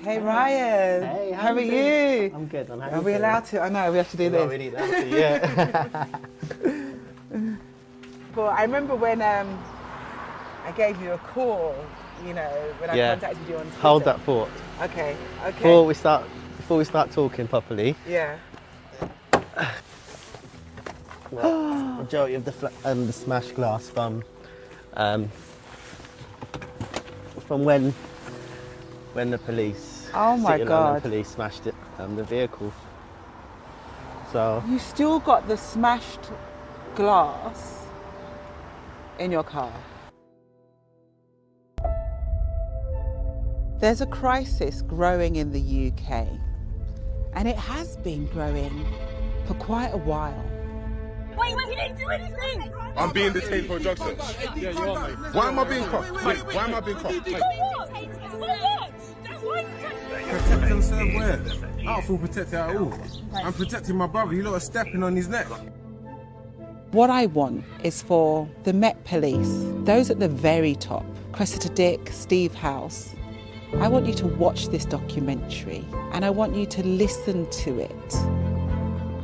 Hey Ryan. Hey, how are you? I'm good. Are we allowed to? I know, we have to do this. No, we need to, yeah. Well, I remember when I gave you a call, you know, when I contacted you on Twitter. Hold that thought. Okay. Before we start talking properly. Yeah. Well, majority of the smashed glass from when the police. Oh my God. The police smashed it, the vehicle. So. You still got the smashed glass in your car. There's a crisis growing in the UK, and it has been growing for quite a while. Wait, you didn't do anything! I'm being detained for a drug search. Yeah, you are, mate. Why am I being caught? Wait, why am I being caught? For what? For what? Protect and serve where? I don't feel protected at all. I'm protecting my brother. You lot are stepping on his neck. What I want is for the Met Police, those at the very top, Cressida Dick, Steve House, I want you to watch this documentary and I want you to listen to it.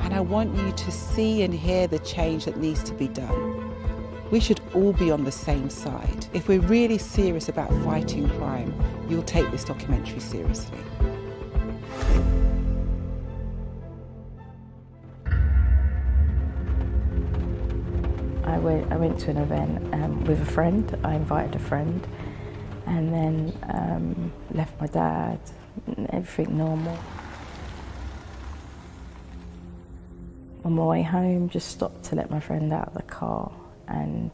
And I want you to see and hear the change that needs to be done. We should all be on the same side. If we're really serious about fighting crime, you'll take this documentary seriously. I went to an event with a friend. I invited a friend and then left my dad, everything normal. On my way home, just stopped to let my friend out of the car, and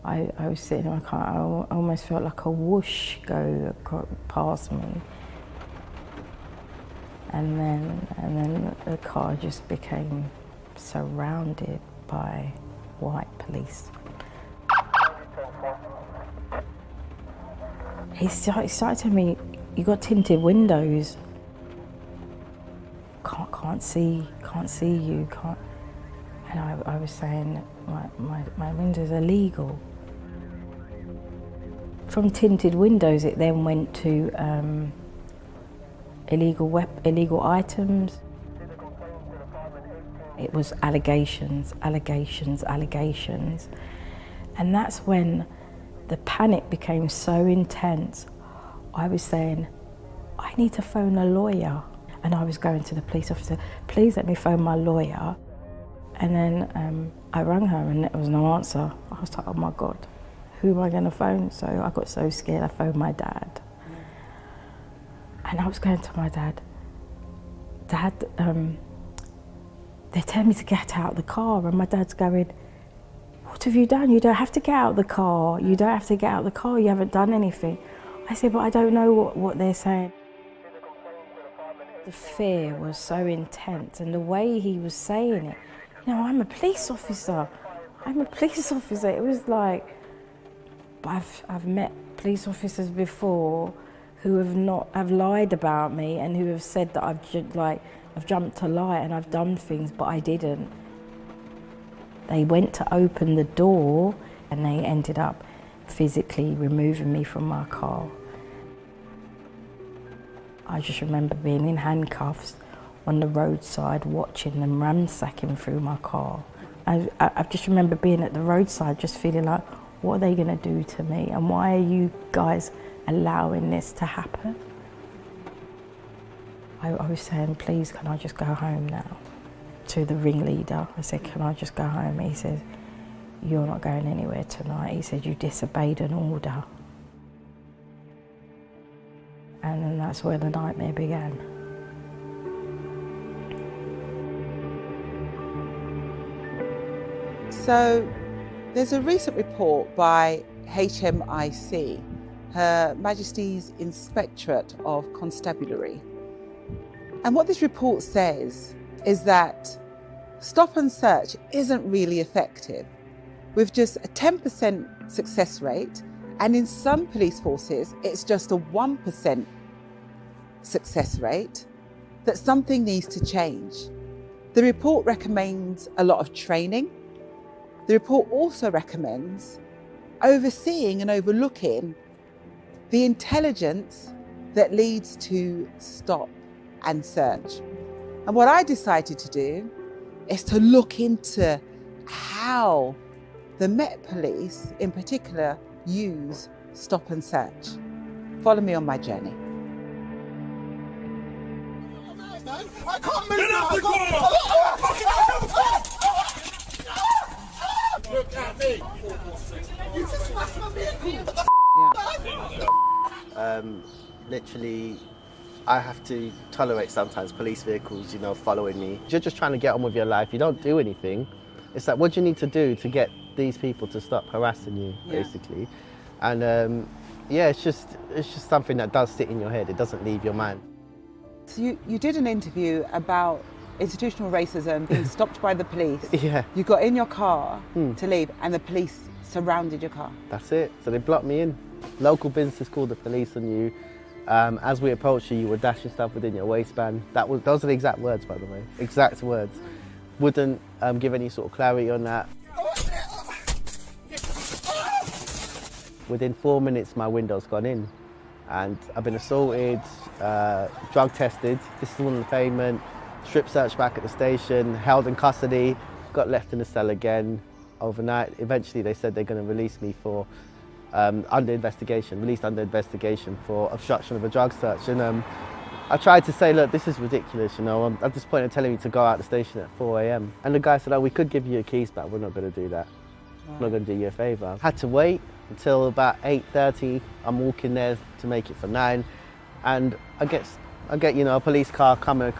I was sitting in my car. I almost felt like a whoosh go past me, and then the car just became surrounded by white police. He started telling me, "You got tinted windows. Can't see you, can't." And I was saying, my windows are legal. From tinted windows, it then went to illegal items. It was allegations. And that's when the panic became so intense. I was saying, I need to phone a lawyer. And I was going to the police officer, please let me phone my lawyer. And then I rang her and there was no answer. I was like, oh my God, who am I going to phone? So I got so scared, I phoned my dad. And I was going to my dad, Dad, they're telling me to get out of the car. And my dad's going, what have you done? You don't have to get out of the car. You don't have to get out of the car. You haven't done anything. I said, but I don't know what they're saying. The fear was so intense, and the way he was saying it, you know, I'm a police officer. It was like, I've met police officers before who have lied about me and who have said that I've jumped to lie and I've done things, but I didn't. They went to open the door and they ended up physically removing me from my car. I just remember being in handcuffs on the roadside, watching them ransacking through my car. I just remember being at the roadside, just feeling like, what are they going to do to me? And why are you guys allowing this to happen? I was saying, please, can I just go home now? To the ringleader, I said, can I just go home? He said, you're not going anywhere tonight. He said, you disobeyed an order. And then that's where the nightmare began. So there's a recent report by HMIC, Her Majesty's Inspectorate of Constabulary. And what this report says is that stop and search isn't really effective, with just a 10% success rate, and in some police forces it's just a 1% success rate, that something needs to change. The report recommends a lot of training. The report also recommends overseeing and overlooking the intelligence that leads to stop and search. And what I decided to do is to look into how the Met Police in particular use stop and search. Follow me on my journey. I can't move now. Look at me. You just smashed my vehicle. Literally, I have to tolerate sometimes police vehicles, following me. You're just trying to get on with your life. You don't do anything. It's like, what do you need to do to get these people to stop harassing you, basically? And it's just something that does sit in your head. It doesn't leave your mind. So you did an interview about institutional racism, being stopped by the police. Yeah. You got in your car to leave and the police surrounded your car. That's it. So they blocked me in. Local businesses called the police on you. As we approached you, you were dashing stuff within your waistband. Those are the exact words, by the way. Exact words. Wouldn't give any sort of clarity on that. Within 4 minutes, my window's gone in. And I've been assaulted, drug tested, this is on the pavement, strip searched back at the station, held in custody, got left in the cell again overnight. Eventually they said they're going to release me for released under investigation for obstruction of a drug search. And I tried to say, look, this is ridiculous, I'm at this point of telling me to go out the station at 4 a.m. And the guy said, oh, we could give you your keys back, we're not going to do that. I'm not going to do you a favour. Had to wait until about 8:30. I'm walking there to make it for 9, and I get a police car coming,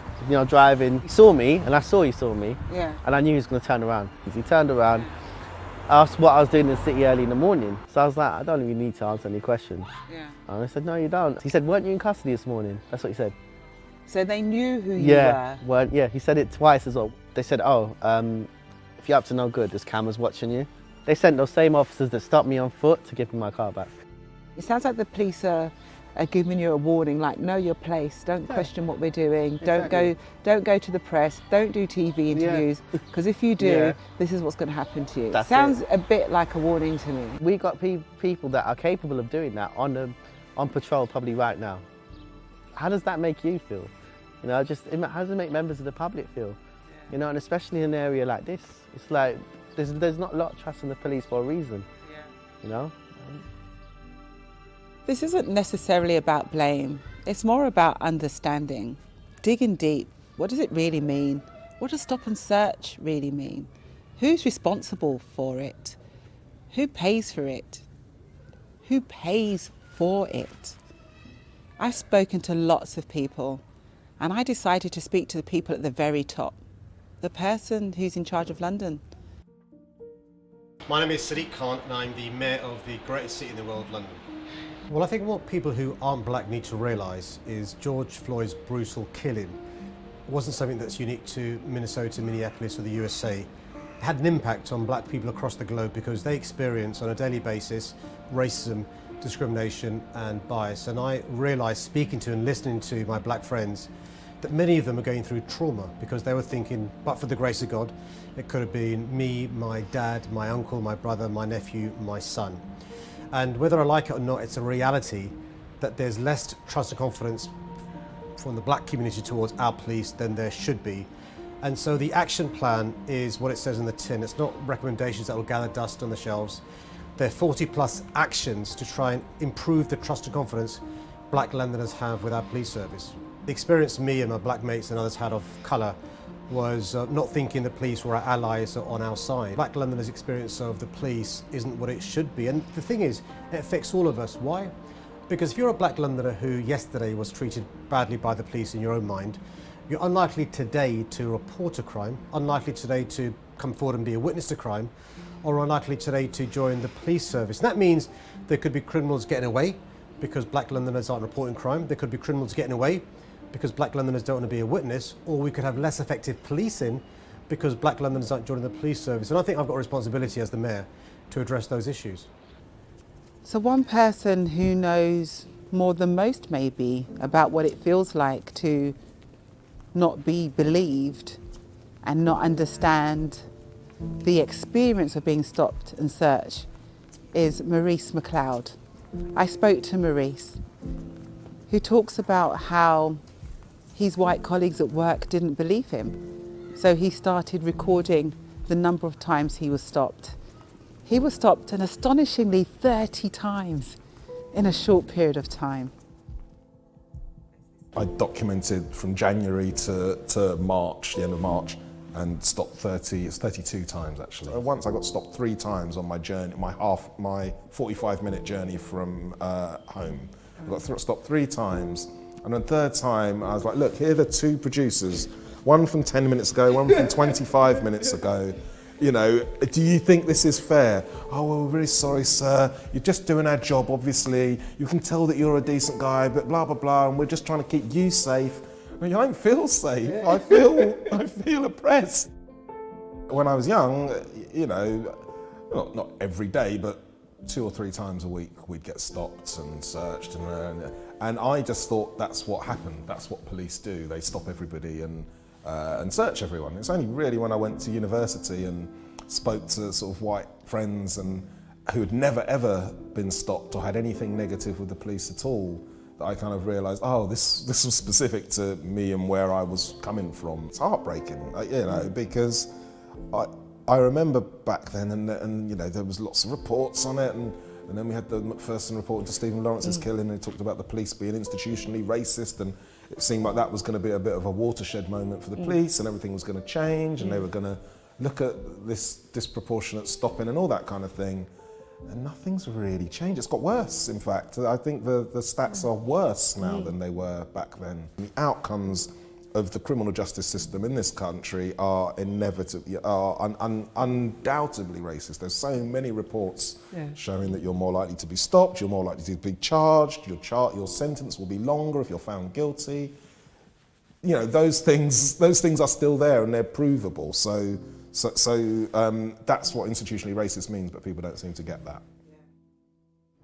driving. He saw me, and I saw he saw me, and I knew he was going to turn around. He turned around, asked what I was doing in the city early in the morning. So I was like, I don't even need to answer any questions. And I said, no, you don't. He said, weren't you in custody this morning? That's what he said. So they knew who you were? Well, yeah, he said it twice as well. They said, oh, if you're up to no good, there's cameras watching you. They sent those same officers that stopped me on foot to give me my car back. It sounds like the police are giving you a warning, like, know your place, don't question what we're doing, Exactly. don't go to the press, don't do TV interviews, because if you do, this is what's going to happen to you. Sounds a bit like a warning to me. We got people that are capable of doing that on patrol probably right now. How does that make you feel? How does it make members of the public feel? And especially in an area like this, it's like there's not a lot of trust in the police for a reason. This isn't necessarily about blame. It's more about understanding, digging deep. What does it really mean? What does stop and search really mean? Who's responsible for it? Who pays for it? Who pays for it? I've spoken to lots of people, and I decided to speak to the people at the very top, the person who's in charge of London. My name is Sadiq Khan, and I'm the mayor of the greatest city in the world, London. Well, I think what people who aren't black need to realise is George Floyd's brutal killing wasn't something that's unique to Minnesota, Minneapolis or the USA. It had an impact on black people across the globe because they experience on a daily basis racism, discrimination and bias. And I realised, speaking to and listening to my black friends, that many of them are going through trauma because they were thinking, but for the grace of God, it could have been me, my dad, my uncle, my brother, my nephew, my son. And whether I like it or not, it's a reality that there's less trust and confidence from the black community towards our police than there should be. And so the action plan is what it says in the tin. It's not recommendations that will gather dust on the shelves. They're 40+ actions to try and improve the trust and confidence black Londoners have with our police service. The experience me and my black mates and others had of colour was not thinking the police were our allies or on our side. Black Londoners' experience of the police isn't what it should be. And the thing is, it affects all of us. Why? Because if you're a black Londoner who yesterday was treated badly by the police in your own mind, you're unlikely today to report a crime, unlikely today to come forward and be a witness to crime, or unlikely today to join the police service. And that means there could be criminals getting away because black Londoners aren't reporting crime. There could be criminals getting away because black Londoners don't want to be a witness, or we could have less effective policing because black Londoners aren't joining the police service. And I think I've got a responsibility as the mayor to address those issues. So one person who knows more than most maybe about what it feels like to not be believed and not understand the experience of being stopped and searched is Maurice McLeod. I spoke to Maurice. who talks about how his white colleagues at work didn't believe him. So he started recording the number of times he was stopped. He was stopped an astonishingly 30 times in a short period of time. I documented from January to March, the end of March, and stopped 32 times actually. Once I got stopped 3 times on my journey, my 45-minute journey from home. I got stopped 3 times, and the 3rd time I was like, look, here are the 2 producers, one from 10 minutes ago, one from 25 minutes ago. You know, do you think this is fair? Oh, well, we're really sorry, sir. You're just doing our job, obviously. You can tell that you're a decent guy, but blah, blah, blah, and we're just trying to keep you safe. I mean, I don't feel safe. I feel oppressed. When I was young, you know, not every day, but 2 or 3 times a week, we'd get stopped and searched, and I just thought that's what happened. That's what police do. They stop everybody and search everyone. It's only really when I went to university and spoke to sort of white friends and who had never ever been stopped or had anything negative with the police at all that I kind of realised, oh, this was specific to me and where I was coming from. It's heartbreaking, you know, because I remember back then, and you know, there was lots of reports on it, and then we had the McPherson report into Stephen Lawrence's killing, and he talked about the police being institutionally racist, and it seemed like that was going to be a bit of a watershed moment for the police, and everything was going to change, and they were going to look at this disproportionate stopping and all that kind of thing. And nothing's really changed. It's got worse, in fact. I think the stats are worse now than they were back then. The outcomes of the criminal justice system in this country are inevitably, undoubtedly racist. There's so many reports showing that you're more likely to be stopped, you're more likely to be charged, your sentence will be longer if you're found guilty. You know, those things are still there and they're provable. So that's what institutionally racist means, but people don't seem to get that.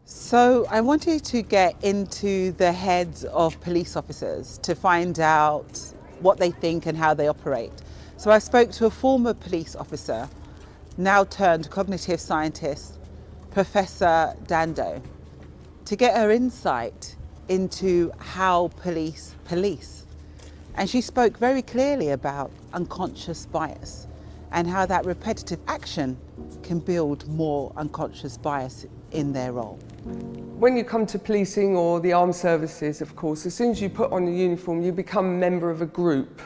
So I wanted to get into the heads of police officers to find out what they think and how they operate. So I spoke to a former police officer, now turned cognitive scientist, Professor Dando, to get her insight into how police police. And she spoke very clearly about unconscious bias and how that repetitive action can build more unconscious bias in their role. When you come to policing or the armed services, of course, as soon as you put on a uniform, you become a member of a group.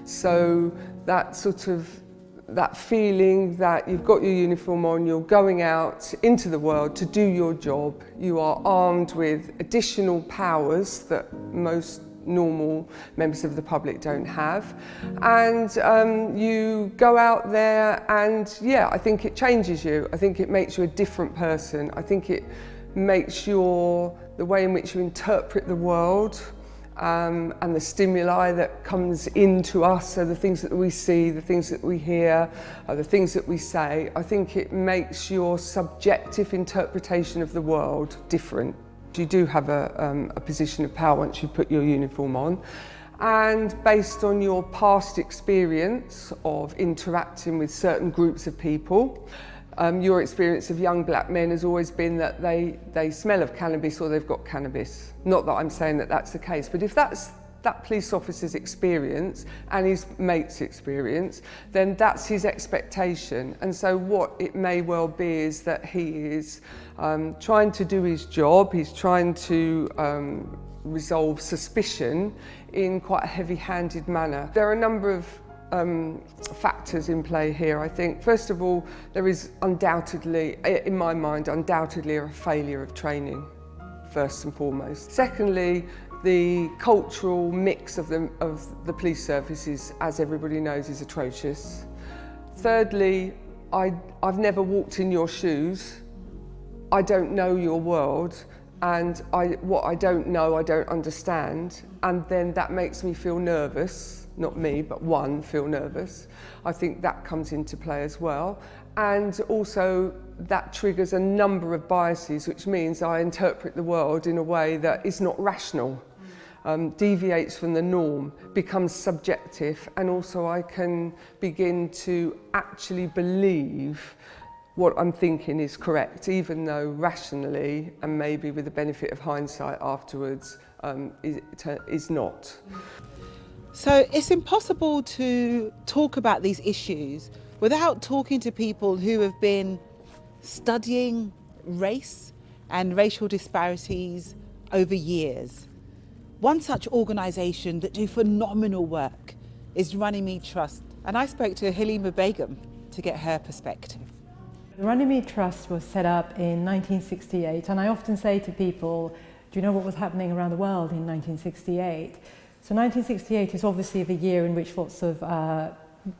So that feeling that you've got your uniform on, you're going out into the world to do your job, you are armed with additional powers that most normal members of the public don't have, and you go out there and I think it changes you. I think it makes you a different person. I think it makes the way in which you interpret the world and the stimuli that comes into us, so the things that we see, the things that we hear, the things that we say, I think it makes your subjective interpretation of the world different. You do have a position of power once you put your uniform on, and based on your past experience of interacting with certain groups of people, your experience of young black men has always been that they smell of cannabis or they've got cannabis. Not that I'm saying that that's the case, but if that's that police officer's experience and his mate's experience, then that's his expectation. And so what it may well be is that he is trying to do his job, he's trying to resolve suspicion in quite a heavy-handed manner. There are a number of factors in play here, I think. First of all, there is undoubtedly, in my mind, undoubtedly a failure of training, first and foremost. Secondly, the cultural mix of the police services, as everybody knows, is atrocious. Thirdly, I've never walked in your shoes. I don't know your world, and what I don't know, I don't understand, and then that makes me feel nervous. Not me, but feel nervous. I think that comes into play as well. And also that triggers a number of biases, which means I interpret the world in a way that is not rational, deviates from the norm, becomes subjective, and also I can begin to actually believe what I'm thinking is correct, even though rationally and maybe with the benefit of hindsight afterwards is not. So it's impossible to talk about these issues without talking to people who have been studying race and racial disparities over years. One such organisation that do phenomenal work is Runnymede Trust, and I spoke to Halima Begum to get her perspective. The Runnymede Trust was set up in 1968, and I often say to people, do you know what was happening around the world in 1968? So 1968 is obviously the year in which lots of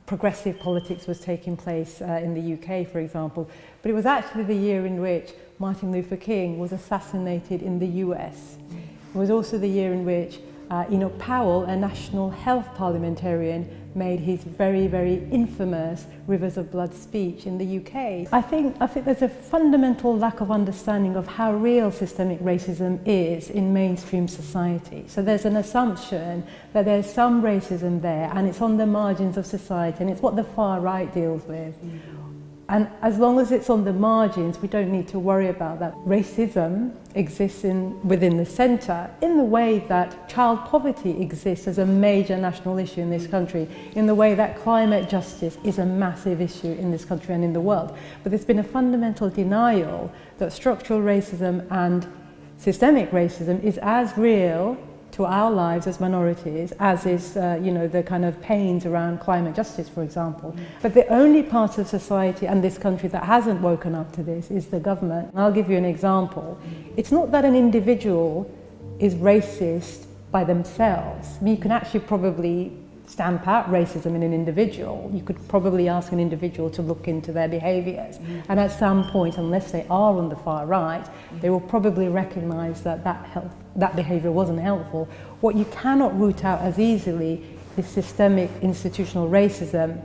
progressive politics was taking place in the UK, for example, but it was actually the year in which Martin Luther King was assassinated in the US. It was also the year in which Enoch Powell, a national health parliamentarian, made his very, very infamous Rivers of Blood speech in the UK. I think there's a fundamental lack of understanding of how real systemic racism is in mainstream society. So there's an assumption that there's some racism there and it's on the margins of society, and it's what the far right deals with. And as long as it's on the margins, we don't need to worry about that. Racism exists within the centre in the way that child poverty exists as a major national issue in this country, in the way that climate justice is a massive issue in this country and in the world. But there's been a fundamental denial that structural racism and systemic racism is as real to our lives as minorities as is the kind of pains around climate justice, for example. But the only part of society and this country that hasn't woken up to this is the government. And I'll give you an example. It's not that an individual is racist by themselves. I mean, you can actually probably stamp out racism in an individual. You could probably ask an individual to look into their behaviours, and at some point, unless they are on the far right, they will probably recognise that behaviour wasn't helpful. What you cannot root out as easily is systemic institutional racism,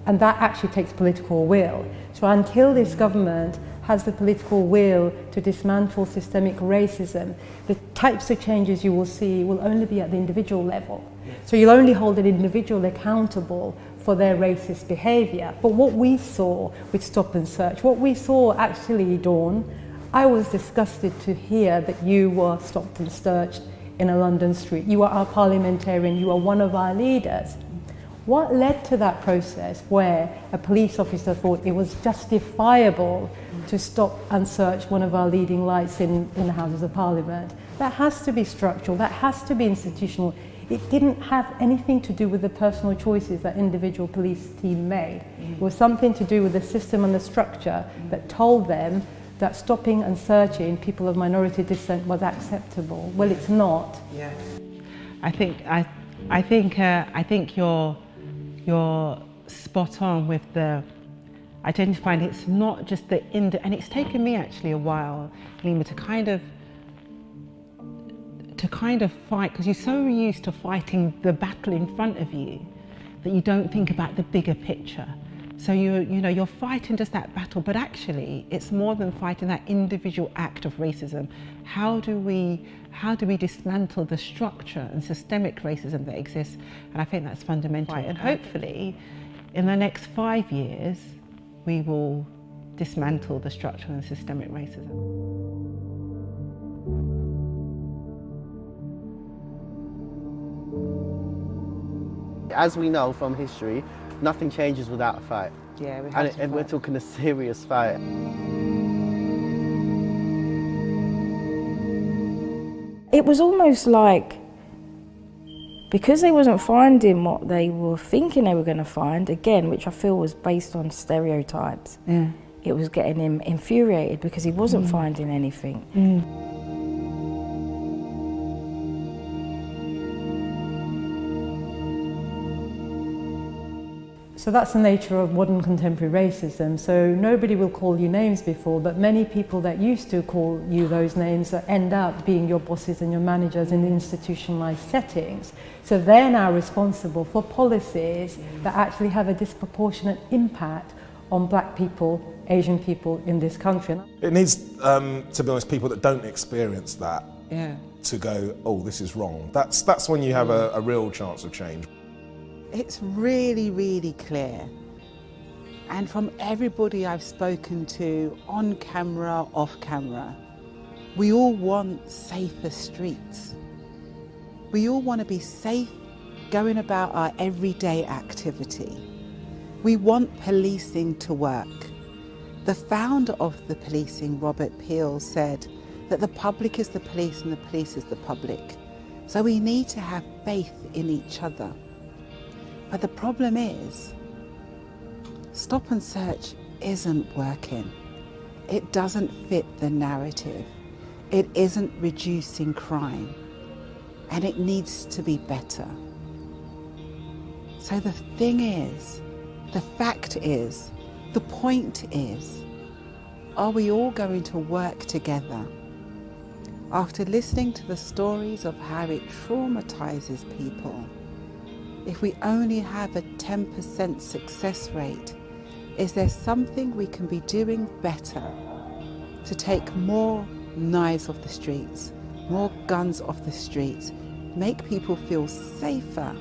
and that actually takes political will. So until this government has the political will to dismantle systemic racism, the types of changes you will see will only be at the individual level. So you'll only hold an individual accountable for their racist behaviour. But what we saw with Stop and Search, what we saw actually, Dawn, I was disgusted to hear that you were stopped and searched in a London street. You are our parliamentarian, you are one of our leaders. What led to that process where a police officer thought it was justifiable to stop and search one of our leading lights in the Houses of Parliament? That has to be structural, that has to be institutional. It didn't have anything to do with the personal choices that individual police team made. It was something to do with the system and the structure that told them that stopping and searching people of minority descent was acceptable. Well, it's not. Yeah. I think you're spot on with the identifying it's not just and it's taken me actually a while, Lima, to kind of fight, because you're so used to fighting the battle in front of you that you don't think about the bigger picture. So you're fighting just that battle, but actually it's more than fighting that individual act of racism. How do we dismantle the structure and systemic racism that exists? And I think that's fundamental. Right. And hopefully in the next 5 years, we will dismantle the structural and systemic racism. As we know from history, nothing changes without a fight. Yeah, we have and we're talking a serious fight. It was almost like, because they wasn't finding what they were thinking they were going to find, again, which I feel was based on stereotypes, it was getting him infuriated because he wasn't finding anything. So that's the nature of modern contemporary racism. So nobody will call you names before, but many people that used to call you those names end up being your bosses and your managers in institutionalized settings. So they're now responsible for policies that actually have a disproportionate impact on black people, Asian people in this country. It needs, to be honest, people that don't experience that to go, oh, this is wrong. That's when you have a real chance of change. It's really, really clear And from everybody I've spoken to, on camera, off camera, we all want safer streets. We all want to be safe going about our everyday activity. We want policing to work. The founder of the policing, Robert Peel, said that the public is the police and the police is the public. So we need to have faith in each other. But the problem is, stop and search isn't working. It doesn't fit the narrative. It isn't reducing crime. And it needs to be better. So the thing is, the fact is, the point is, are we all going to work together? After listening to the stories of how it traumatises people, if we only have a 10% success rate, is there something we can be doing better to take more knives off the streets, more guns off the streets, make people feel safer,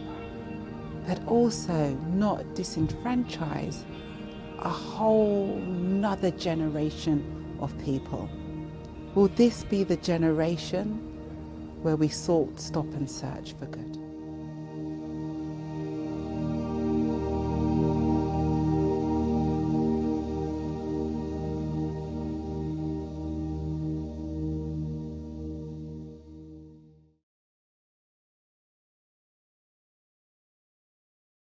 but also not disenfranchise a whole nother generation of people? Will this be the generation where we sort, stop and search for good?